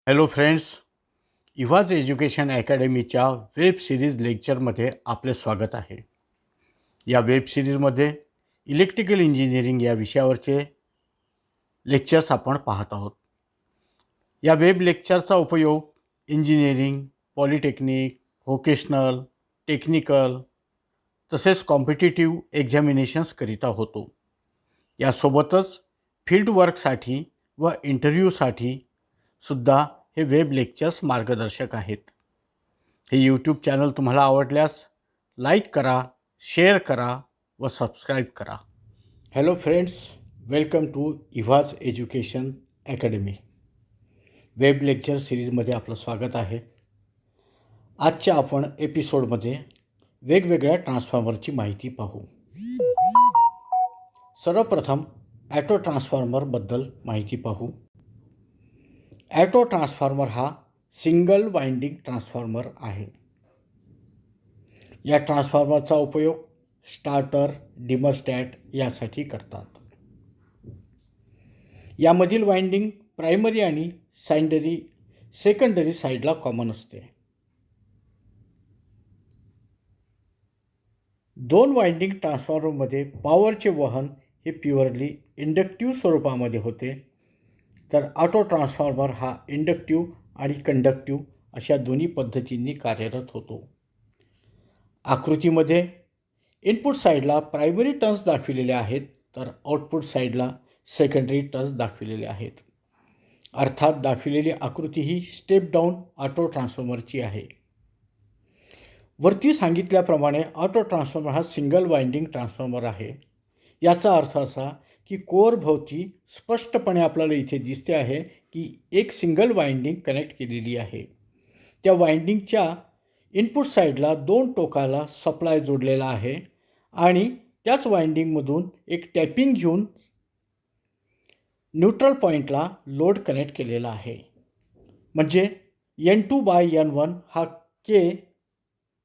Hello friends, इव्हाज education अकॅडमीच्या web series लेक्चरमध्ये आपले स्वागत आहे. या वेब सिरीजमध्ये इलेक्ट्रिकल इंजिनिअरिंग या विषयावरचे लेक्चर्स आपण पाहत आहोत. या वेब लेक्चरचा उपयोग इंजिनिअरिंग, पॉलिटेक्निक, व्होकेशनल, टेक्निकल तसेच कॉम्पिटिटिव्ह एक्झामिनेशन्सकरिता होतो. यासोबतच फील्ड वर्कसाठी व इंटरव्ह्यूसाठी सुद्धा हे वेब लेक्चर्स मार्गदर्शक आहेत. हे यूट्यूब चॅनल तुम्हाला आवडल्यास लाईक करा, शेअर करा व सबस्क्राईब करा. हॅलो फ्रेंड्स, वेलकम टू इव्हाज एज्युकेशन अकॅडमी. वेब लेक्चर सिरीजमध्ये आपलं स्वागत आहे. आजच्या आपण एपिसोडमध्ये वेगवेगळ्या ट्रान्सफॉर्मरची माहिती पाहू. सर्वप्रथम ॲटो ट्रान्सफॉर्मरबद्दल माहिती पाहू. ॲटो ट्रान्सफॉर्मर हा सिंगल वाइंडिंग ट्रान्सफॉर्मर आहे. या ट्रान्सफॉर्मरचा उपयोग स्टार्टर, डिमरस्टॅट यासाठी करतात. यामधील वाइंडिंग प्रायमरी आणि सेकंडरी साईडला कॉमन असते. दोन वाइंडिंग ट्रान्सफॉर्मरमध्ये पॉवरचे वहन हे प्युअरली इंडक्टिव्ह स्वरूपामध्ये होते, तर ऑटो ट्रान्सफॉर्मर हा इंडक्टिव्ह आणि कंडक्टिव्ह अशा दोन्ही पद्धतींनी कार्यरत होतो. आकृतीमध्ये इनपुट साईडला प्रायमरी टर्न्स दाखविलेले आहेत, तर आउटपुट साईडला सेकंडरी टर्न्स दाखविलेले आहेत. अर्थात दाखविलेली आकृती ही स्टेप डाऊन ऑटो ट्रान्सफॉर्मरची आहे. वरती सांगितल्याप्रमाणे ऑटो ट्रान्सफॉर्मर हा सिंगल वाइंडिंग ट्रान्सफॉर्मर आहे. याचा अर्थ असा की कोअरभोवती स्पष्टपणे आपल्याला इथे दिसते आहे की एक सिंगल वाइंडिंग कनेक्ट केलेली आहे. त्या वाइंडिंगच्या इनपुट साईडला दोन टोकाला सप्लाय जोडलेला आहे आणि त्याच वाइंडिंगमधून एक टॅपिंग घेऊन न्यूट्रल पॉईंटला लोड कनेक्ट केलेला आहे. म्हणजे N2/N1 हा K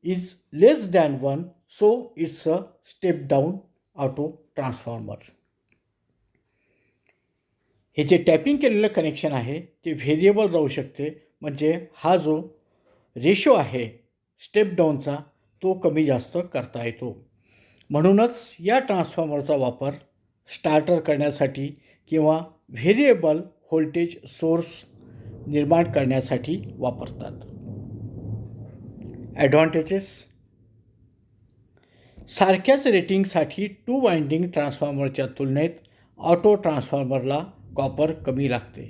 is less than 1, so it's a step down auto transformer. हे जे टॅपिंग केलेलं कनेक्शन आहे ते व्हेरिएबल राहू शकते. म्हणजे हा जो रेशो आहे स्टेप डाऊनचा तो कमी जास्त करता येतो. म्हणूनच या ट्रान्सफॉर्मरचा वापर स्टार्टर करण्यासाठी किंवा व्हेरिएबल व्होल्टेज सोर्स निर्माण करण्यासाठी वापरतात. ॲडव्हान्टेजेस: सारख्याच रेटिंगसाठी टू वाइंडिंग ट्रान्सफॉर्मरच्या तुलनेत ऑटो ट्रान्सफॉर्मरला कॉपर कमी लागते.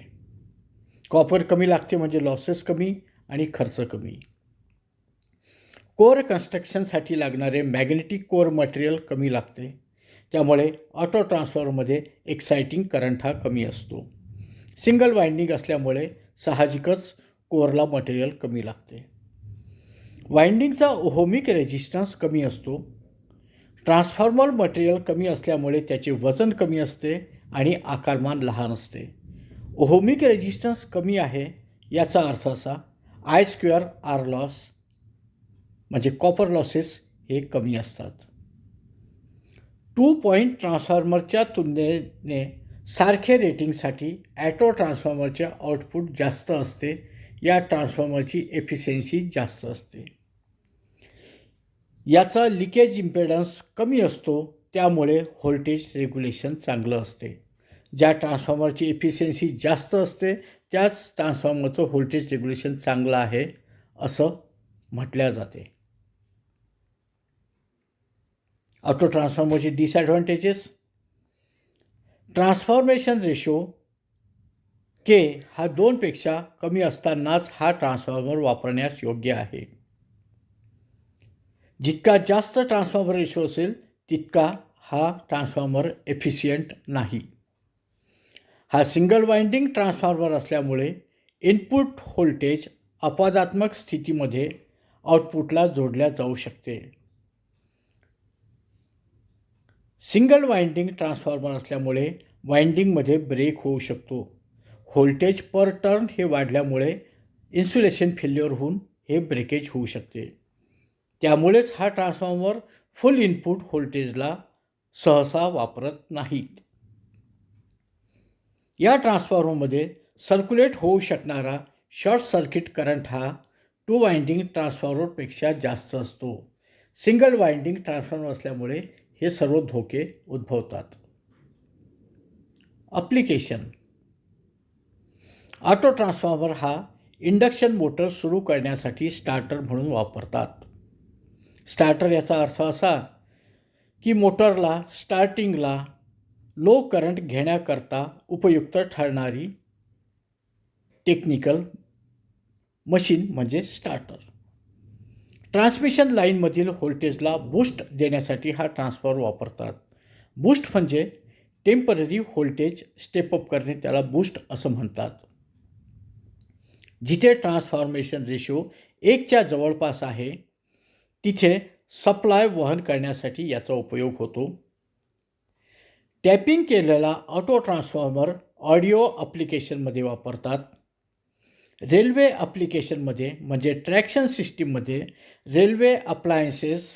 कॉपर कमी लागते म्हणजे लॉसेस कमी आणि खर्च कमी. कोअर कन्स्ट्रक्शनसाठी लागणारे मॅग्नेटिक कोअर मटेरियल कमी लागते, त्यामुळे ऑटो ट्रान्सफॉर्मरमध्ये एक्साइटिंग करंट हा कमी असतो. सिंगल वाइंडिंग असल्यामुळे साहजिकच कोअरला मटेरियल कमी लागते. वाइंडिंगचा ओहमिक रेझिस्टन्स कमी असतो. ट्रान्सफॉर्मर मटेरियल कमी असल्यामुळे त्याचे वजन कमी असते आणि आकारमान लहान असते. ओहमिक रेझिस्टन्स कमी आहे याचा अर्थ असा I²R लॉस म्हणजे कॉपर लॉसेस हे कमी असतात. 2 पॉईंट ट्रान्सफॉर्मरच्या तुलनेने सारखे रेटिंगसाठी ॲटो ट्रान्सफॉर्मरचे आउटपुट जास्त असते. या ट्रान्सफॉर्मरची एफिशियन्सी जास्त असते. याचा लिकेज इम्पेडन्स कमी असतो, त्यामुळे व्होल्टेज रेग्युलेशन चांगलं असते. ज्या ट्रान्सफॉर्मरची एफिशियन्सी जास्त असते त्याच ट्रान्सफॉर्मरचं व्होल्टेज रेग्युलेशन चांगलं आहे असं म्हटल्या जाते. ऑटो ट्रान्सफॉर्मरचे डिसॲडव्हान्टेजेस: ट्रान्सफॉर्मेशन रेशो K हा 2पेक्षा कमी असतानाच हा ट्रान्सफॉर्मर वापरण्यास योग्य आहे. जितका जास्त ट्रान्सफॉर्मर रेशो असेल तितका हा ट्रान्सफॉर्मर एफिशियंट नाही. हा सिंगल वाइंडिंग ट्रान्सफॉर्मर असल्यामुळे इनपुट व्होल्टेज अपवादात्मक स्थितीमध्ये आउटपुटला जोडल्या जाऊ शकते. सिंगल वाइंडिंग ट्रान्सफॉर्मर असल्यामुळे वाइंडिंगमध्ये ब्रेक होऊ शकतो. व्होल्टेज पर टर्न हे वाढल्यामुळे इन्सुलेशन फेल्युअर होऊन हे ब्रेकेज होऊ शकते. त्यामुळेच हा ट्रान्सफॉर्मर फुल इनपुट व्होल्टेजला सहसा वापरत नाहीत. या ट्रान्सफॉर्मरमध्ये सर्क्युलेट होऊ शकणारा शॉर्ट सर्किट करंट हा 2 वाइंडिंग ट्रान्सफॉर्मरपेक्षा जास्त असतो. सिंगल वाइंडिंग ट्रान्सफॉर्मर असल्यामुळे हे सर्व धोके उद्भवतात. ॲप्लिकेशन. ऑटो ट्रान्सफॉर्मर हा इंडक्शन मोटर सुरू करण्यासाठी स्टार्टर म्हणून वापरतात. स्टार्टर याचा अर्थ असा की मोटरला स्टार्टिंगला लो करंट घेण्याकरता उपयुक्त ठरणारी टेक्निकल मशीन म्हणजे स्टार्टर. ट्रान्समिशन लाईनमधील व्होल्टेजला बूस्ट देण्यासाठी हा ट्रान्सफॉर्मर वापरतात. बूस्ट म्हणजे टेम्पररी व्होल्टेज स्टेपअप करणे, त्याला बूस्ट असं म्हणतात. जिथे ट्रान्सफॉर्मेशन रेशो 1च्या जवळपास आहे तिथे सप्लाय वहन करण्यासाठी याचा उपयोग होतो. टॅपिंग केलेला ऑटो ट्रान्सफॉर्मर ऑडिओ ॲप्लिकेशनमध्ये वापरतात. रेल्वे ॲप्लिकेशनमध्ये म्हणजे ट्रॅक्शन सिस्टीममध्ये रेल्वे अप्लायन्सेस,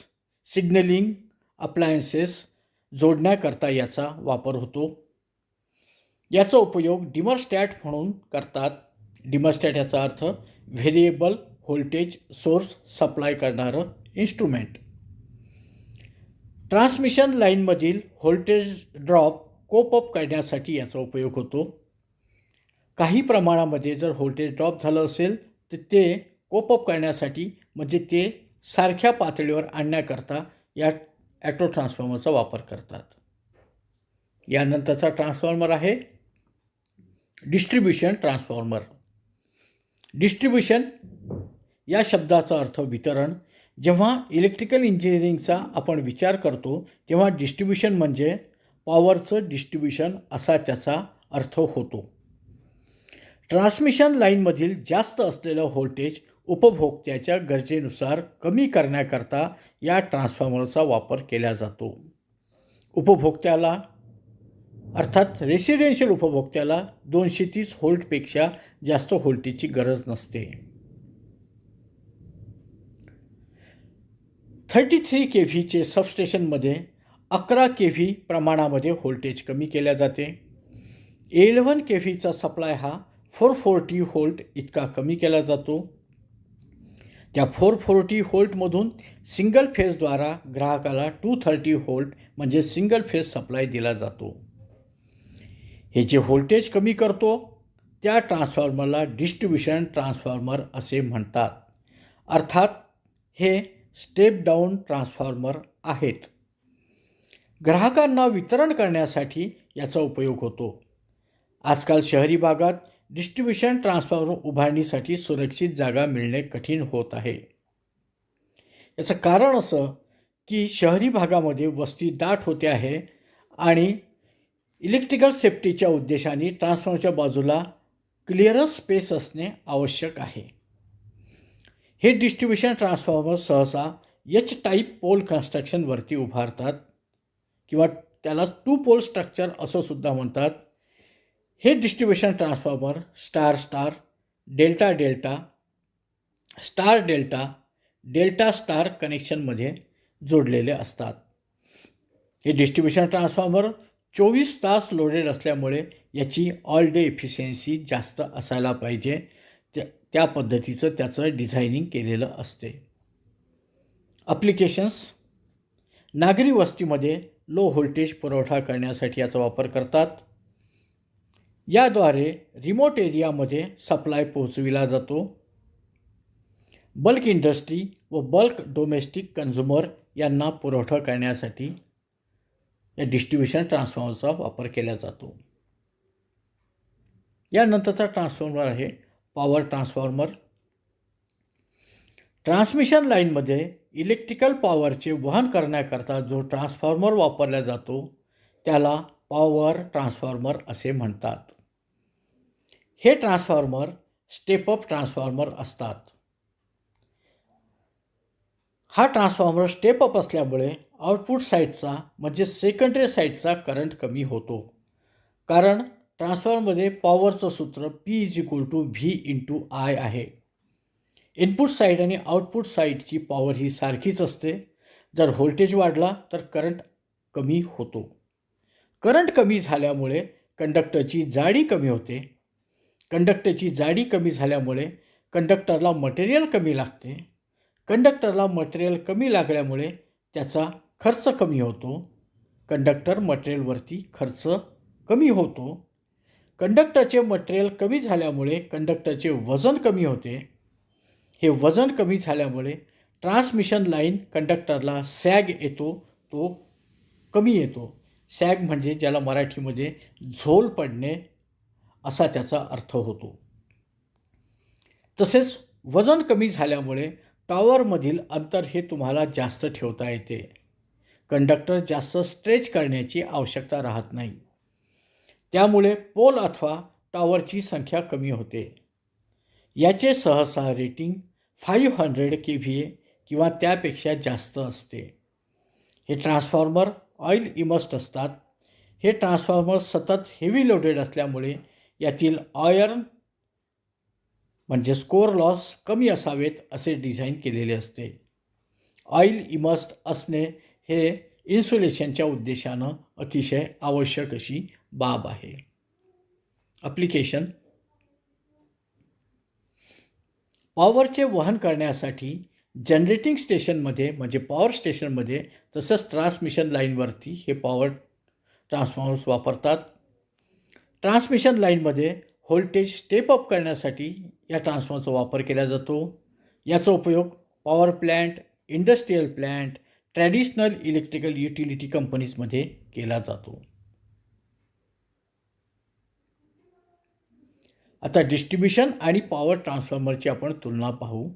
सिग्नलिंग अप्लायन्सेस जोडण्याकरता याचा वापर होतो. याचा उपयोग डिमरस्टॅट म्हणून करतात. डिमरस्टॅट याचा अर्थ व्हेरिएबल व्होल्टेज सोर्स सप्लाय करणारं इन्स्ट्रुमेंट. ट्रान्समिशन लाईनमधील व्होल्टेज ड्रॉप कोप अप करण्यासाठी याचा उपयोग होतो. काही प्रमाणामध्ये जर व्होल्टेज ड्रॉप झालं असेल तर ते कोप अप करण्यासाठी म्हणजे ते सारख्या पातळीवर आणण्याकरता या ॲटो ट्रान्सफॉर्मरचा वापर करतात. यानंतरचा ट्रान्सफॉर्मर आहे डिस्ट्रीब्युशन ट्रान्सफॉर्मर. डिस्ट्रीब्युशन या शब्दाचा अर्थ वितरण. जेव्हा इलेक्ट्रिकल इंजिनिअरिंगचा आपण विचार करतो तेव्हा डिस्ट्रीब्युशन म्हणजे पॉवरचं डिस्ट्रीब्युशन असा त्याचा अर्थ होतो. ट्रान्समिशन लाईनमधील जास्त असलेलं व्होल्टेज उपभोक्त्याच्या गरजेनुसार कमी करण्याकरता या ट्रान्सफॉर्मरचा वापर केला जातो. उपभोक्त्याला अर्थात रेसिडेन्शियल उपभोक्त्याला 230 व्होल्टपेक्षा जास्त व्होल्टेजची गरज नसते. 33 kVचे सबस्टेशनमध्ये 11 kV प्रमाणामध्ये व्होल्टेज कमी केल्या जाते. 11 kVचा सप्लाय हा 440 व्होल्ट इतका कमी केला जातो. त्या 440 व्होल्टमधून सिंगल फेजद्वारा ग्राहकाला 230 व्होल्ट म्हणजे सिंगल फेज सप्लाय दिला जातो. हे जे व्होल्टेज कमी करतो त्या ट्रान्सफॉर्मरला डिस्ट्रीब्युशन ट्रान्सफॉर्मर असे म्हणतात. अर्थात हे स्टेप डाऊन ट्रान्सफॉर्मर आहेत. ग्राहकांना वितरण करण्यासाठी याचा उपयोग होतो. आजकाल शहरी भागात डिस्ट्रीब्युशन ट्रान्सफॉर्मर उभारणीसाठी सुरक्षित जागा मिळणे कठीण होत आहे. याचं कारण असं की शहरी भागामध्ये वस्ती दाट होते आहे आणि इलेक्ट्रिकल सेफ्टीच्या उद्देशाने ट्रान्सफॉर्मरच्या बाजूला क्लिअरन्स स्पेस असणे आवश्यक आहे. हे डिस्ट्रीब्युशन ट्रान्सफॉर्मर सहसा एच टाईप पोल कन्स्ट्रक्शनवरती उभारतात किंवा त्याला 2 पोल स्ट्रक्चर असं सुद्धा म्हणतात. हे distribution transformer star star, delta delta, star delta, delta star कनेक्शनमध्ये जोडलेले असतात. हे डिस्ट्रीब्युशन ट्रान्सफॉर्मर 24 तास लोडेड असल्यामुळे याची ऑल डे एफिशियन्सी जास्त असायला पाहिजे. त्या पद्धतीचं त्याचं डिझायनिंग केलेलं असते. ॲप्लिकेशन्स. नागरी वस्तीमध्ये लो व्होल्टेज पुरवठा करण्यासाठी याचा वापर करतात. याद्वारे रिमोट एरियामध्ये सप्लाय पोहोचविला जातो. बल्क इंडस्ट्री व बल्क डोमेस्टिक कन्झ्युमर यांना पुरवठा करण्यासाठी या डिस्ट्रीब्युशन ट्रान्सफॉर्मरचा वापर केला जातो. यानंतरचा ट्रान्सफॉर्मर आहे पॉवर ट्रान्सफॉर्मर. ट्रान्समिशन लाईनमध्ये इलेक्ट्रिकल पॉवरचे वहन करण्याकरता जो ट्रान्सफॉर्मर वापरला जातो त्याला पॉवर ट्रान्सफॉर्मर असे म्हणतात. हे ट्रान्सफॉर्मर स्टेपअप ट्रान्सफॉर्मर असतात. हा ट्रान्सफॉर्मर स्टेपअप असल्यामुळे आउटपुट साईडचा म्हणजे सेकंडरी साईडचा करंट कमी होतो. कारण ट्रान्सफॉर्मरमध्ये पॉवरचं सूत्र P=V×I आहे. इनपुट साईड आणि आउटपुट साईडची पॉवर ही सारखीच असते. जर व्होल्टेज वाढला तर करंट कमी होतो. करंट कमी झाल्यामुळे कंडक्टरची जाडी कमी होते. कंडक्टरची जाडी कमी झाल्यामुळे कंडक्टरला मटेरियल कमी लागते. कंडक्टरला मटेरियल कमी लागल्यामुळे त्याचा खर्च कमी होतो. कंडक्टर मटेरियलवरती खर्च कमी होतो. कंडक्टरचे मटेरियल कमी झाल्यामुळे कंडक्टरचे वजन कमी होते. हे वजन कमी झाल्यामुळे ट्रान्समिशन लाईन कंडक्टरला सॅग येतो, तो कमी येतो. सॅग म्हणजे ज्याला मराठीमध्ये झोल पडणे असा त्याचा अर्थ होतो. तसेच वजन कमी झाल्यामुळे टॉवरमधील अंतर हे तुम्हाला जास्त ठेवता येते. कंडक्टर जास्त स्ट्रेच करण्याची आवश्यकता राहत नाही. त्यामुळे पोल अथवा टॉवरची संख्या कमी होते. याचे सहसा रेटिंग 500 kVA किंवा त्यापेक्षा जास्त असते. हे ट्रान्सफॉर्मर ऑइल इमर्स्ड असतात. हे ट्रान्सफॉर्मर सतत हेवी लोडेड असल्यामुळे यातील आयर्न म्हणजेच कोर लॉस कमी असावेत असे डिझाईन केलेले असते. ऑइल इमर्स्ड असणे हे इन्सुलेशनच्या उद्देशानं अतिशय आवश्यक अशी बाब आहे. ॲप्लिकेशन: पॉवरचे वहन करण्यासाठी जनरेटिंग स्टेशनमध्ये म्हणजे पॉवर स्टेशनमध्ये तसंच ट्रान्समिशन लाईनवरती हे पॉवर ट्रान्सफॉर्मर्स वापरतात. ट्रान्समिशन लाईनमध्ये व्होल्टेज स्टेप अप करण्यासाठी या ट्रान्सफॉर्मरचा वापर केला जातो. याचा उपयोग power plant, industrial plant, traditional electrical utility कंपनीजमध्ये केला जातो. आता डिस्ट्रीब्युशन आणि पॉवर ट्रान्सफॉर्मरची आपण तुलना पाहू.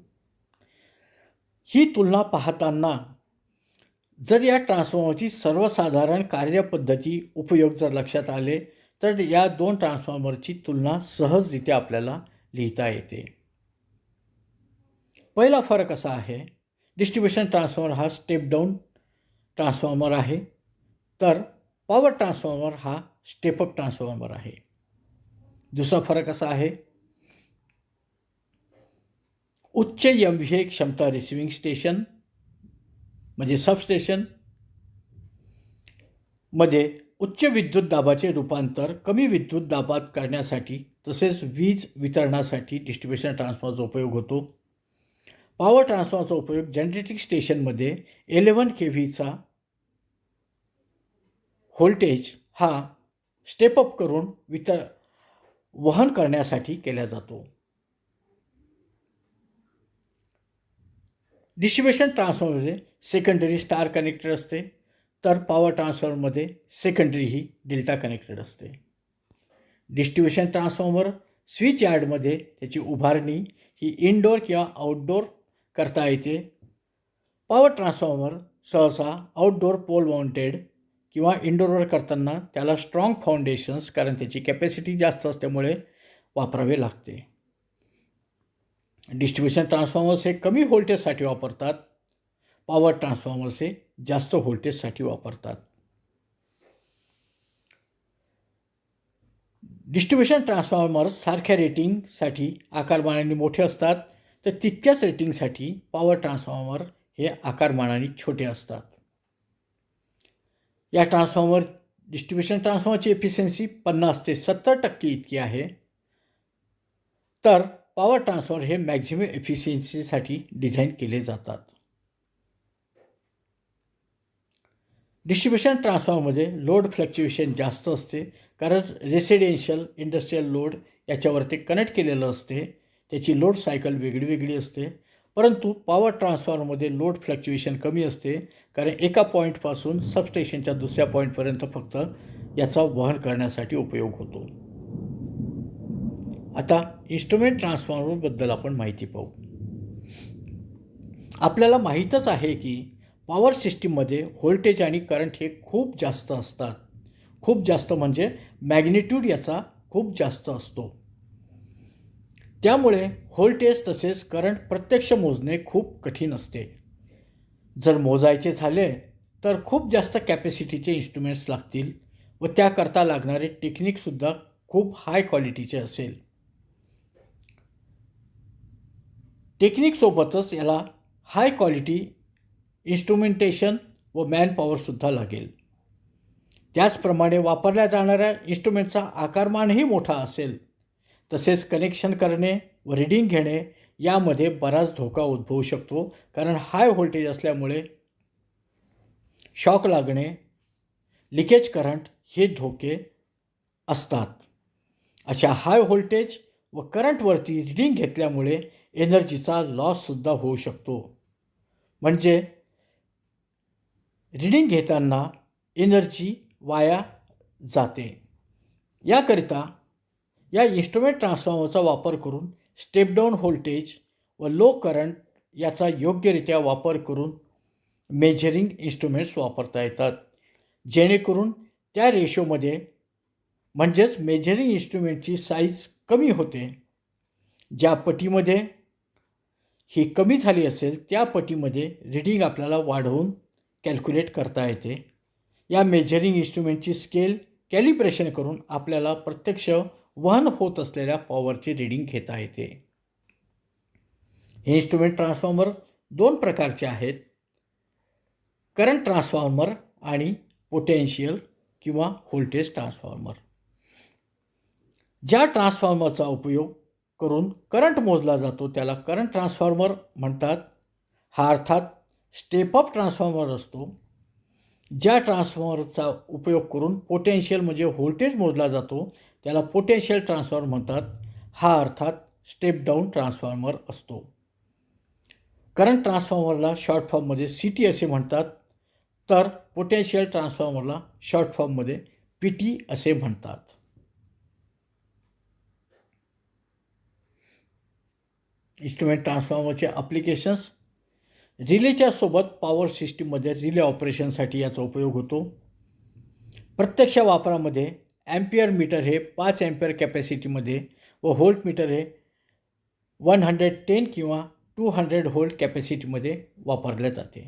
ही तुलना पाहताना जर या ट्रान्सफॉर्मरची सर्वसाधारण कार्यपद्धती उपयोग जर लक्षात आले तर या दोन ट्रान्सफॉर्मरची तुलना सहजरित्या आपल्याला लिहिता येते. पहिला फरक असा आहे, डिस्ट्रीब्युशन ट्रान्सफॉर्मर हा स्टेप डाऊन ट्रान्सफॉर्मर आहे, तर पॉवर ट्रान्सफॉर्मर हा स्टेप अप ट्रान्सफॉर्मर आहे. दुसरा फरक असा आहे, उच्च MVA क्षमता रिसिव्हिंग स्टेशन म्हणजे सबस्टेशन मध्ये उच्च विद्युत दाबाचे रूपांतर कमी विद्युत दाबात करण्यासाठी तसेच वीज वितरणासाठी डिस्ट्रीब्युशन ट्रान्सफॉर्मरचा उपयोग होतो. पॉवर ट्रान्सफॉर्मरचा उपयोग जनरेटिंग स्टेशनमध्ये 11 kVचा व्होल्टेज हा स्टेपअप करून वहन करण्यासाठी केला जातो. डिस्ट्रीब्युशन ट्रान्सफॉर्मरमध्ये सेकंडरी स्टार कनेक्टेड असते, तर पॉवर ट्रान्सफॉर्मरमध्ये सेकंडरी ही डेल्टा कनेक्टेड असते. डिस्ट्रीब्युशन ट्रान्सफॉर्मर स्विच यार्डमध्ये त्याची उभारणी ही इनडोअर किंवा आउटडोअर करता येते. पॉवर ट्रान्सफॉर्मर सहसा आउटडोअर पोल माउंटेड किंवा इनडोअरवर करताना त्याला स्ट्रॉंग फाउंडेशन्स कारण त्याची कॅपॅसिटी जास्त असल्यामुळे वापरावे लागते. डिस्ट्रीब्युशन ट्रान्सफॉर्मर्स हे कमी व्होल्टेजसाठी वापरतात. पॉवर ट्रान्सफॉर्मर्स हे जास्त व्होल्टेजसाठी वापरतात. डिस्ट्रीब्युशन ट्रान्सफॉर्मर्स सारख्या रेटिंगसाठी आकारमानाने मोठे असतात, तर तितक्याच रेटिंगसाठी पॉवर ट्रान्सफॉर्मर हे आकारमानाने छोटे असतात. या डिस्ट्रीब्युशन ट्रान्सफॉर्मरची एफिशियन्सी 50 ते 70% इतकी आहे, तर पॉवर ट्रान्सफॉर्मर हे मॅक्झिमम एफिशियन्सीसाठी डिझाईन केले जातात. डिस्ट्रीब्युशन ट्रान्सफॉर्मरमध्ये लोड फ्लक्च्युएशन जास्त असते, कारण रेसिडेन्शियल इंडस्ट्रीयल लोड याच्यावरती कनेक्ट केलेलं असते, त्याची लोड सायकल वेगळी वेगळी असते. परंतु पॉवर ट्रान्सफॉर्मरमध्ये लोड फ्लक्च्युएशन कमी असते, कारण एका पॉईंटपासून सबस्टेशनच्या दुसऱ्या पॉईंटपर्यंत फक्त याचा वहन करण्यासाठी उपयोग होतो. आता इन्स्ट्रुमेंट ट्रान्सफॉर्मरबद्दल आपण माहिती पाहू. आपल्याला माहीतच आहे की पॉवर सिस्टीममध्ये व्होल्टेज आणि करंट हे खूप जास्त असतात. खूप जास्त म्हणजे मॅग्निट्यूड याचा खूप जास्त असतो. त्यामुळे व्होल्टेज तसेच करंट प्रत्यक्ष मोजणे खूप कठीण असते. जर मोजायचे झाले तर खूप जास्त कॅपॅसिटीचे इन्स्ट्रुमेंट्स लागतील व त्याकरता लागणारे टेक्निकसुद्धा खूप हाय क्वालिटीचे असेल. टेक्निकसोबतच याला हाय क्वालिटी इन्स्ट्रुमेंटेशन व मॅनपॉवरसुद्धा लागेल. त्याचप्रमाणे वापरल्या जाणाऱ्या इन्स्ट्रुमेंटचा आकारमानही मोठा असेल, तसेच कनेक्शन करणे व रीडिंग घेणे यामध्ये बराच धोका उद्भवू शकतो, कारण हाय व्होल्टेज असल्यामुळे शॉक लागणे, लिकेज करंट हे धोके असतात. अशा हाय व्होल्टेज व करंटवरती रीडिंग घेतल्यामुळे एनर्जीचा लॉससुद्धा होऊ शकतो. म्हणजे रीडिंग घेताना एनर्जी वाया जाते. याकरिता या इन्स्ट्रुमेंट ट्रान्सफॉर्मरचा वापर करून स्टेप डाऊन व्होल्टेज व लो करंट याचा योग्यरित्या वापर करून मेजरिंग इन्स्ट्रुमेंट्स वापरता येतात, जेणेकरून त्या रेशोमध्ये म्हणजेच मेजरिंग इन्स्ट्रुमेंटची साईज कमी होते. ज्या पटीमध्ये ही कमी झाली असेल त्या पटीमध्ये रीडिंग आपल्याला वाढवून कॅल्क्युलेट करता येते. या मेजरिंग इन्स्ट्रुमेंटची स्केल कॅलिब्रेशन करून आपल्याला प्रत्यक्ष वहन होत असलेल्या पॉवरची रीडिंग घेता येते. हे इन्स्ट्रुमेंट ट्रान्सफॉर्मर दोन प्रकारचे आहेत, करंट ट्रान्सफॉर्मर आणि पोटेन्शियल किंवा व्होल्टेज ट्रान्सफॉर्मर. ज्या ट्रान्सफॉर्मरचा उपयोग करून करंट मोजला जातो त्याला करंट ट्रान्सफॉर्मर म्हणतात. हा अर्थात स्टेप अप ट्रान्सफॉर्मर असतो. ज्या ट्रान्सफॉर्मरचा उपयोग करून पोटेन्शियल म्हणजे व्होल्टेज मोजला जातो त्याला पोटेन्शियल ट्रान्सफॉर्मर म्हणतात. हा अर्थात स्टेप डाऊन ट्रान्सफॉर्मर असतो. करंट ट्रान्सफॉर्मरला शॉर्ट फॉर्ममध्ये CT असे म्हणतात, तर पोटेन्शियल ट्रान्सफॉर्मरला शॉर्ट फॉर्ममध्ये PT असे म्हणतात. इन्स्ट्रुमेंट ट्रान्सफॉर्मरचे ॲप्लिकेशन्स. रिलेच्या सोबत पॉवर सिस्टीममध्ये रिले ऑपरेशनसाठी याचा उपयोग होतो. प्रत्यक्ष वापरामध्ये ॲम्पियर मीटर हे 5 ॲम्पियर कॅपॅसिटीमध्ये व व्होल्ट मीटर हे 110 किंवा 200 व्होल्ट कॅपॅसिटीमध्ये वापरले जाते.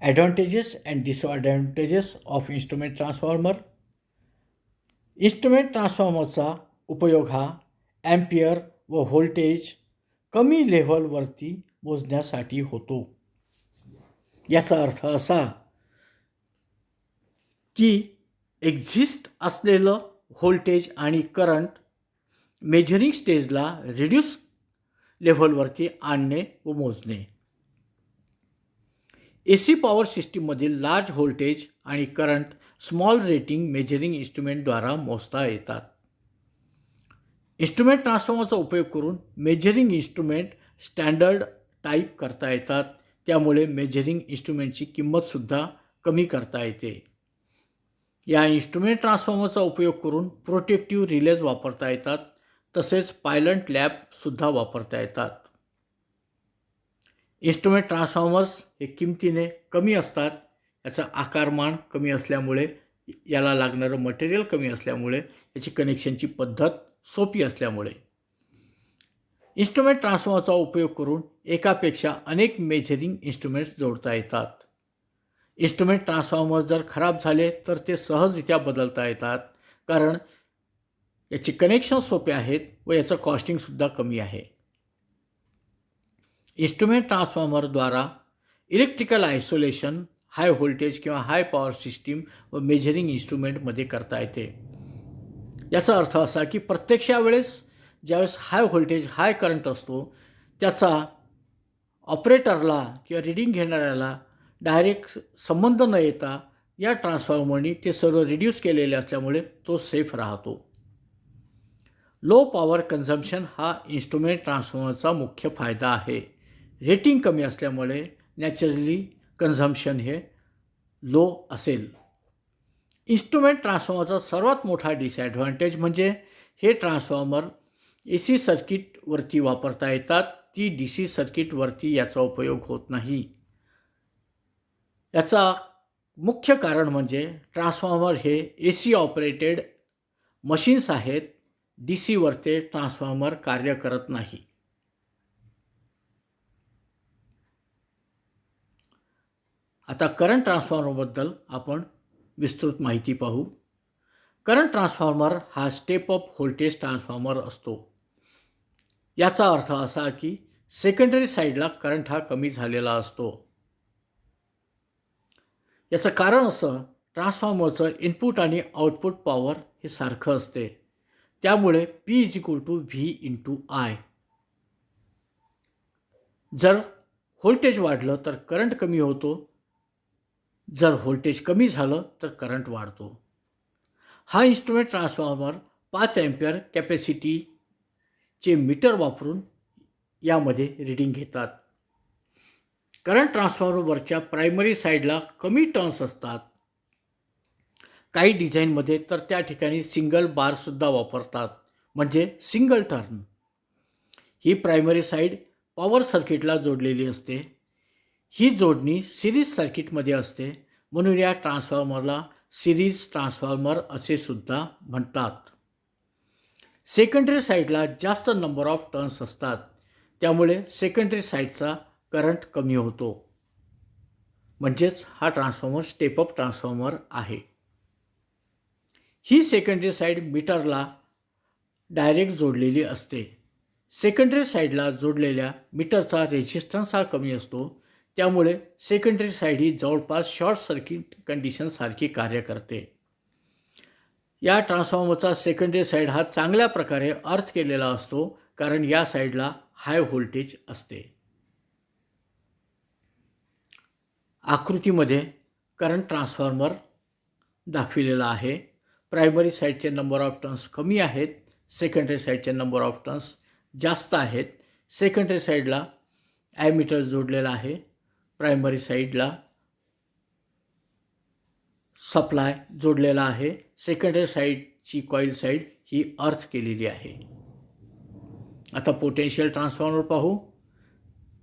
Advantages and disadvantages of instrument transformer. Instrument ट्रान्सफॉर्मरचा उपयोग हा ॲम्पियर व व्होल्टेज कमी लेव्हलवरती मोजण्यासाठी होतो. याचा अर्थ असा की एक्झिस्ट असलेलं व्होल्टेज आणि करंट मेजरिंग स्टेजला रिड्यूस लेव्हलवरती आणणे व मोजणे. AC पॉवर सिस्टीममधील लार्ज व्होल्टेज आणि करंट स्मॉल रेटिंग मेजरिंग इन्स्ट्रुमेंटद्वारा मोजता येतात. इन्स्ट्रुमेंट ट्रान्सफॉर्मरचा उपयोग करून मेजरिंग इन्स्ट्रुमेंट स्टँडर्ड टाईप करता येतात. त्यामुळे मेजरिंग इन्स्ट्रुमेंटची किंमतसुद्धा कमी करता येते. या इन्स्ट्रुमेंट ट्रान्सफॉर्मरचा उपयोग करून प्रोटेक्टिव्ह रिलेज वापरता येतात. तसेच पायलट लॅम्पसुद्धा वापरता येतात. इन्स्ट्रुमेंट ट्रान्सफॉर्मर्स हे किमतीने कमी असतात. याचा आकारमान कमी असल्यामुळे, याला लागणारं मटेरियल कमी असल्यामुळे, याची कनेक्शनची पद्धत सोपी असल्यामुळे इन्स्ट्रुमेंट ट्रान्सफॉर्मरचा उपयोग करून एकापेक्षा अनेक मेजरिंग इन्स्ट्रुमेंट्स जोडता येतात. इन्स्ट्रुमेंट ट्रान्सफॉर्मर जर खराब झाले तर ते सहजरित्या बदलता येतात, कारण याचे कनेक्शन सोपे आहेत व याचं कॉस्टिंगसुद्धा कमी आहे. इन्स्ट्रुमेंट ट्रान्सफॉर्मरद्वारा इलेक्ट्रिकल आयसोलेशन हाय व्होल्टेज किंवा हाय पॉवर सिस्टीम व मेजरिंग इन्स्ट्रुमेंटमध्ये करता येते. याचा अर्थ असा की प्रत्यक्ष वेळेस ज्यावेळेस हाय व्होल्टेज हाय करंट असतो त्याचा ऑपरेटरला किंवा रीडिंग घेणाऱ्याला डायरेक्ट संबंध न येता या ट्रान्सफॉर्मरनी ते सर्व रिड्यूस केलेले असल्यामुळे तो सेफ राहतो. लो पॉवर कन्झम्पशन हा इन्स्ट्रुमेंट ट्रान्सफॉर्मरचा मुख्य फायदा आहे. रेटिंग कमी असल्यामुळे नॅचरली कन्झम्पशन हे लो असेल. इन्स्ट्रुमेंट ट्रान्सफॉर्मरचा सर्वात मोठा डिसॲडव्हान्टेज म्हणजे हे ट्रान्सफॉर्मर AC सर्किटवरती वापरता येतात. ती DC सर्किटवरती याचा उपयोग होत नाही. याचा मुख्य कारण म्हणजे ट्रान्सफॉर्मर हे AC ऑपरेटेड मशीन्स आहेत. DCवर ते ट्रान्सफॉर्मर कार्य करत नाही. आता करंट ट्रान्सफॉर्मरबद्दल आपण विस्तृत माहिती पाहू. करंट ट्रान्सफॉर्मर हा स्टेप अप व्होल्टेज ट्रान्सफॉर्मर असतो. याचा अर्थ असा की सेकंडरी साईडला करंट हा कमी झालेला असतो. याचं कारण असं, ट्रान्सफॉर्मरचं इनपुट आणि आउटपुट पॉवर हे सारखं असते. त्यामुळे P=V/I. जर व्होल्टेज वाढलं तर करंट कमी होतो, जर व्होल्टेज कमी झालं तर करंट वाढतो. हा इन्स्ट्रुमेंट ट्रान्सफॉर्मर 5 एम्पियर कॅपॅसिटीचे मीटर वापरून यामध्ये रीडिंग घेतात. करंट ट्रान्सफॉर्मरवरच्या प्रायमरी साईडला कमी टर्न्स असतात. काही डिझाईनमध्ये तर त्या ठिकाणी सिंगल बारसुद्धा वापरतात, म्हणजे सिंगल टर्न. ही प्रायमरी साईड पॉवर सर्किटला जोडलेली असते. ही जोडणी सिरीज सर्किटमध्ये असते, म्हणून या ट्रान्सफॉर्मरला सिरीज ट्रान्सफॉर्मर असे सुद्धा म्हणतात. सेकंडरी साईडला जास्त नंबर ऑफ टर्न्स असतात, त्यामुळे सेकंडरी साईडचा करंट कमी होतो. म्हणजेच हा ट्रान्सफॉर्मर स्टेपअप ट्रान्सफॉर्मर आहे. ही सेकंडरी साईड मीटरला डायरेक्ट जोडलेली असते. सेकंडरी साईडला जोडलेल्या मीटरचा रेझिस्टन्स हा कमी असतो, त्यामुळे सेकंडरी साईड ही जवळपास शॉर्ट सर्किट कंडिशनसारखी कार्य करते. या ट्रान्सफॉर्मरचा सेकंडरी साईड हा चांगल्या प्रकारे अर्थ केलेला असतो, कारण या साईडला हाय व्होल्टेज असते. आकृतीमध्ये करंट ट्रान्सफॉर्मर दाखविलेला आहे. प्रायमरी साईडचे नंबर ऑफ टर्न्स कमी आहेत, सेकंडरी साईडचे नंबर ऑफ टर्न्स जास्त आहेत. सेकंडरी साईडला ॲमीटर जोडलेला आहे, प्रायमरी साईडला सप्लाय जोडलेला आहे. सेकंडरी साईडची कॉईल साईड ही अर्थ केलेली आहे. आता पोटेन्शियल ट्रान्सफॉर्मर पाहू.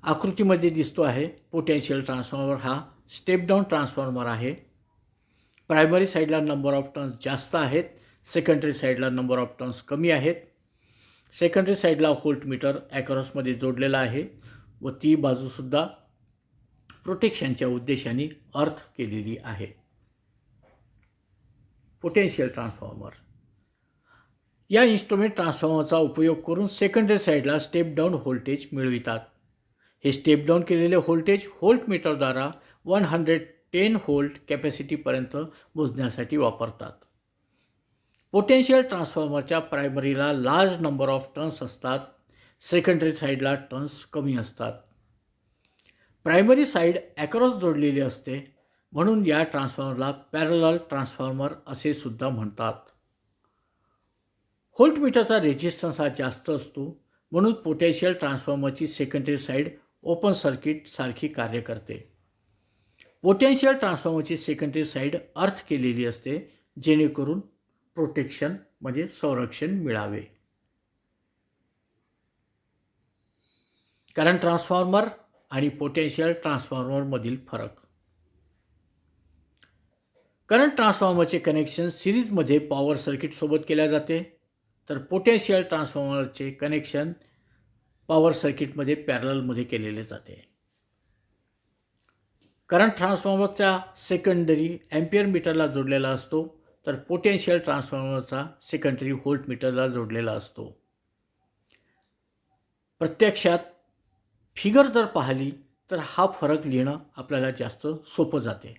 आकृतीमध्ये दिसतो आहे पोटेन्शियल ट्रान्सफॉर्मर हा स्टेप डाऊन ट्रान्सफॉर्मर आहे. प्रायमरी साईडला नंबर ऑफ टर्न्स जास्त आहेत, सेकंडरी साईडला नंबर ऑफ टर्न्स कमी आहेत. सेकंडरी साईडला व्होल्टमीटर ॲक्रॉसमध्ये जोडलेला आहे व ती बाजूसुद्धा प्रोटेक्शनच्या उद्देशाने अर्थ केलेली आहे. पोटेन्शियल ट्रान्सफॉर्मर या इन्स्ट्रुमेंट ट्रान्सफॉर्मरचा उपयोग करून सेकंडरी साईडला स्टेप डाऊन व्होल्टेज मिळवितात. हे स्टेप डाऊन केलेले व्होल्टेज व्होल्टमीटरद्वारा 110 व्होल्ट कॅपॅसिटीपर्यंत मोजण्यासाठी वापरतात. पोटेन्शियल ट्रान्सफॉर्मरच्या प्रायमरीला लार्ज नंबर ऑफ टर्न्स असतात, सेकंडरी साईडला टर्न्स कमी असतात. प्रायमरी साईड ॲक्रॉस जोडलेली असते, म्हणून या ट्रान्सफॉर्मरला पॅरलल ट्रान्सफॉर्मर असे सुद्धा म्हणतात. व्होल्टमीटरचा रेझिस्टन्स हा जास्त असतो, म्हणून पोटेन्शियल ट्रान्सफॉर्मरची सेकंडरी साईड ओपन सर्किट सारखी कार्य करते. पोटेन्शियल ट्रान्सफॉर्मरची सेकंडरी साईड अर्थ केलेली असते, जेणेकरून प्रोटेक्शन म्हणजे संरक्षण मिळावे. करंट ट्रान्सफॉर्मर आणि पोटेन्शियल ट्रान्सफॉर्मरमधील फरक. करंट ट्रान्सफॉर्मरचे कनेक्शन सिरीजमध्ये पॉवर सर्किटसोबत केले जाते, तर पोटेन्शियल ट्रान्सफॉर्मरचे कनेक्शन पॉवर सर्किटमध्ये पॅरललमध्ये केलेले जाते. करंट ट्रान्सफॉर्मरचा सेकंडरी ॲम्पियर मीटरला जोडलेला असतो, तर पोटेन्शियल ट्रान्सफॉर्मरचा सेकंडरी व्होल्टमीटरला जोडलेला असतो. प्रत्यक्षात फिगर जर पाहिली तर हा फरक लिहिणं आपल्याला जास्त सोपं जाते.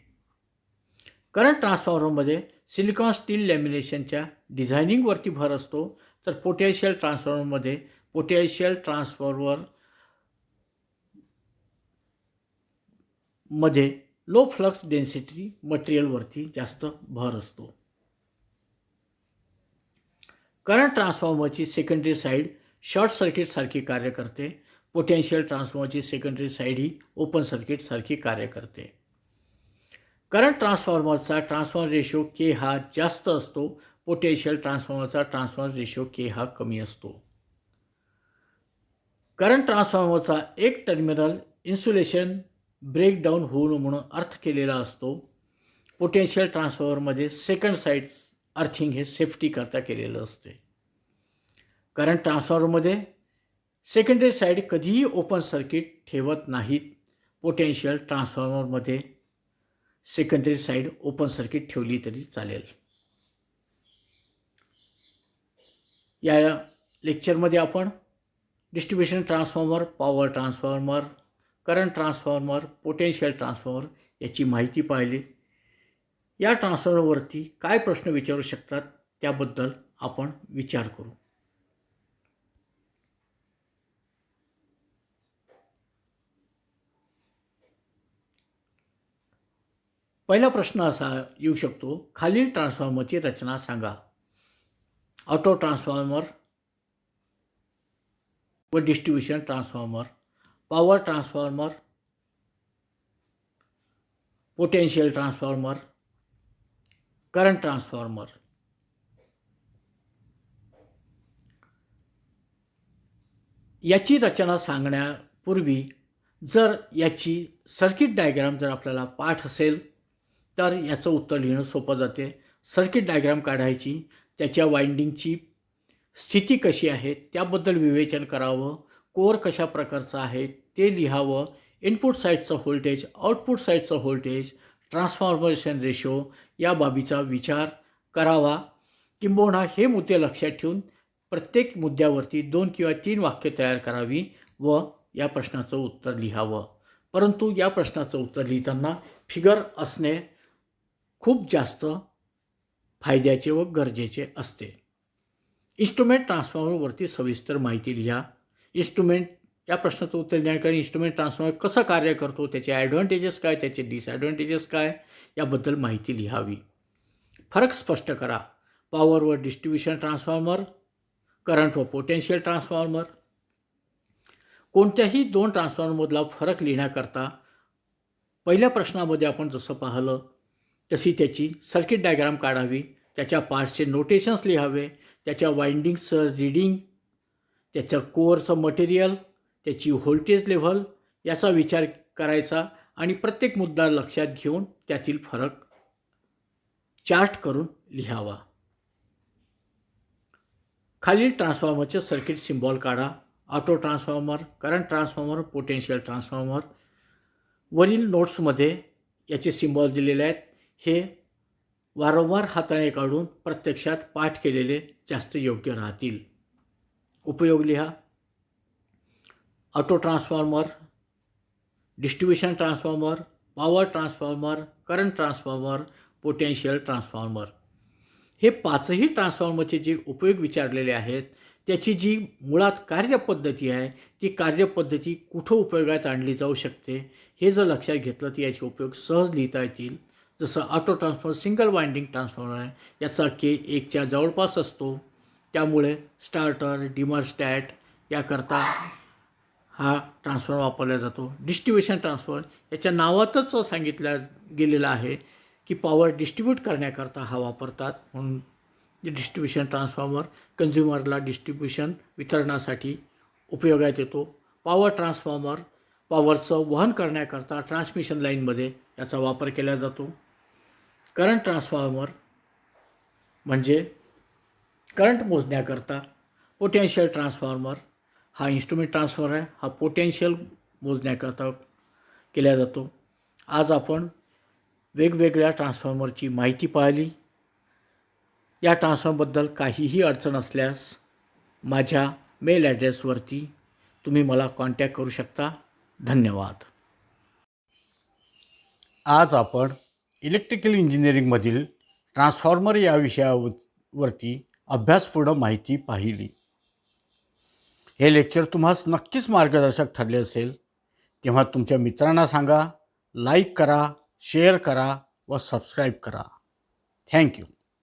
करंट ट्रान्सफॉर्मरमध्ये सिलिकॉन स्टील लॅमिनेशनच्या डिझायनिंगवरती भर असतो, तर पोटेन्शियल ट्रान्सफॉर्मरमध्ये पोटेन्शियल ट्रान्सफॉर्मरमध्ये लो फ्लक्स डेन्सिटी मटेरियलवरती जास्त भर असतो. करंट ट्रान्सफॉर्मरची सेकंडरी साईड शॉर्ट सर्किटसारखी कार्य करते. पोटेन्शियल ट्रान्सफॉर्मरची सेकंडरी साईड ही ओपन सर्किटसारखी कार्य करते. करंट ट्रान्सफॉर्मरचा ट्रान्सफॉर्मर रेशो के हा जास्त असतो, पोटेन्शियल ट्रान्सफॉर्मरचा ट्रान्सफॉर्मर रेशो के हा कमी असतो. करंट ट्रान्सफॉर्मरचा एक टर्मिनल इन्सुलेशन ब्रेकडाऊन होऊ म्हणून अर्थ केलेला असतो. पोटेन्शियल ट्रान्सफॉर्मरमध्ये सेकंड साईड अर्थिंग हे सेफ्टी करता केलेलं असते. करंट ट्रान्सफॉर्मरमध्ये सेकंडरी साईड कधीही ओपन सर्किट ठेवत नाहीत. पोटेन्शियल ट्रान्सफॉर्मरमध्ये सेकंडरी साईड ओपन सर्किट ठेवली तरी चालेल. या लेक्चरमध्ये आपण distribution transformer, power transformer, current transformer, potential transformer याची माहिती पाहिली. या ट्रान्सफॉर्मरवरती काय प्रश्न विचारू शकतात त्याबद्दल आपण विचार करू. पहिला प्रश्न असा येऊ शकतो, खालील ट्रान्सफॉर्मरची रचना सांगा. ऑटो ट्रान्सफॉर्मर व distribution transformer, power transformer, potential transformer, current transformer. याची रचना सांगण्यापूर्वी जर याची सर्किट डायग्राम जर आपल्याला पाठ असेल तर याचं उत्तर लिहिणं सोपं जाते. सर्किट डायग्राम काढायची, त्याच्या वाइंडिंगची स्थिती कशी आहे त्याबद्दल विवेचन करावं, कोर कशा प्रकारचा आहे ते लिहावं, इनपुट साईडचं व्होल्टेज, आउटपुट साईडचं व्होल्टेज, ट्रान्सफॉर्मेशन रेशो या बाबीचा विचार करावा. किंबहुना हे मुद्दे लक्षात ठेवून प्रत्येक मुद्द्यावरती 2 किंवा 3 वाक्य तयार करावी व या प्रश्नाचं उत्तर लिहावं. परंतु या प्रश्नाचं उत्तर लिहिताना फिगर असणे खूप जास्त फायद्याचे व गरजेचे असते. इन्स्ट्रुमेंट ट्रान्सफॉर्मरवरती सविस्तर माहिती लिहा. इन्स्ट्रुमेंट या प्रश्नाचं उत्तर लिहिण्याकडे इन्स्ट्रुमेंट ट्रान्सफॉर्मर कसं कार्य करतो, त्याचे ॲडव्हान्टेजेस काय, त्याचे डिसॲडव्हान्टेजेस काय याबद्दल माहिती लिहावी. फरक स्पष्ट करा. पॉवर व डिस्ट्रीब्यूशन ट्रान्सफॉर्मर, करंट व पोटेन्शियल ट्रान्सफॉर्मर. कोणत्याही 2 ट्रान्सफॉर्मरमधला फरक लिहिण्याकरता पहिल्या प्रश्नामध्ये आपण जसं पाहिलं तशी त्याची सर्किट डायग्राम काढावी, त्याच्या पार्ट्सचे नोटेशन्स लिहावे, त्याच्या वाइंडिंग्सचं रीडिंग, त्याचं कोअरचं मटेरियल, त्याची व्होल्टेज लेव्हल याचा विचार करायचा आणि प्रत्येक मुद्दा लक्षात घेऊन त्यातील फरक चार्ट करून लिहावा. खालील ट्रान्सफॉर्मरचे सर्किट सिम्बॉल काढा. Auto transformer, current transformer, potential transformer. वरील नोट्समध्ये याचे सिम्बॉल दिलेले आहेत. हे वारंवार हाताने काढून प्रत्यक्षात पाठ केलेले जास्त योग्य राहतील. उपयोग लिहा. Auto transformer, distribution transformer, power transformer, current transformer, potential transformer. हे 5ही ट्रान्सफॉर्मरचे जे उपयोग विचारलेले आहेत त्याची जी मुळात कार्यपद्धती आहे ती कार्यपद्धती कुठं उपयोगात आणली जाऊ शकते हे जर लक्षात घेतलं तर याचे उपयोग सहज लिहिता येतील. जसं auto transformer single winding transformer आहे, याचा K 1च्या जवळपास असतो, त्यामुळे स्टार्टर, डिमरस्टॅट याकरता हा ट्रान्सफॉर्मर वापरला जातो. डिस्ट्रीब्यूशन ट्रान्सफॉर्मर याच्या नावातच सांगितलं गेलेलं आहे की पॉवर डिस्ट्रीब्यूट करण्याकरता हा वापरतात, म्हणून डिस्ट्रीब्यूशन ट्रान्सफॉर्मर कन्झ्युमरला डिस्ट्रीब्यूशन वितरणासाठी उपयोगात येतो. पॉवर ट्रान्सफॉर्मर पॉवरचं वहन करण्याकरता ट्रान्समिशन लाईनमध्ये याचा वापर केला जातो. करंट ट्रान्सफॉर्मर म्हणजे करंट मोजण्याकरता. पोटेन्शियल ट्रान्सफॉर्मर हा इन्स्ट्रुमेंट ट्रान्सफॉर्मर आहे, हा पोटेन्शियल मोजण्याकरता केला जातो. आज आपण वेगवेगळ्या ट्रान्सफॉर्मरची माहिती पाहिली. या ट्रान्सफॉर्मरबद्दल काहीही अडचण असल्यास माझ्या मेल ॲड्रेसवरती तुम्ही मला कॉन्टॅक्ट करू शकता. धन्यवाद. आज आपण इलेक्ट्रिकल इंजिनिअरिंगमधील ट्रान्सफॉर्मर या विषयावरती अभ्यासपूर्ण माहिती पाहिली. हे लेक्चर तुम्हाला नक्कीच मार्गदर्शक ठरले असेल तेव्हा तुमच्या मित्रांना सांगा, लाईक करा, शेअर करा व सबस्क्राईब करा. थँक्यू.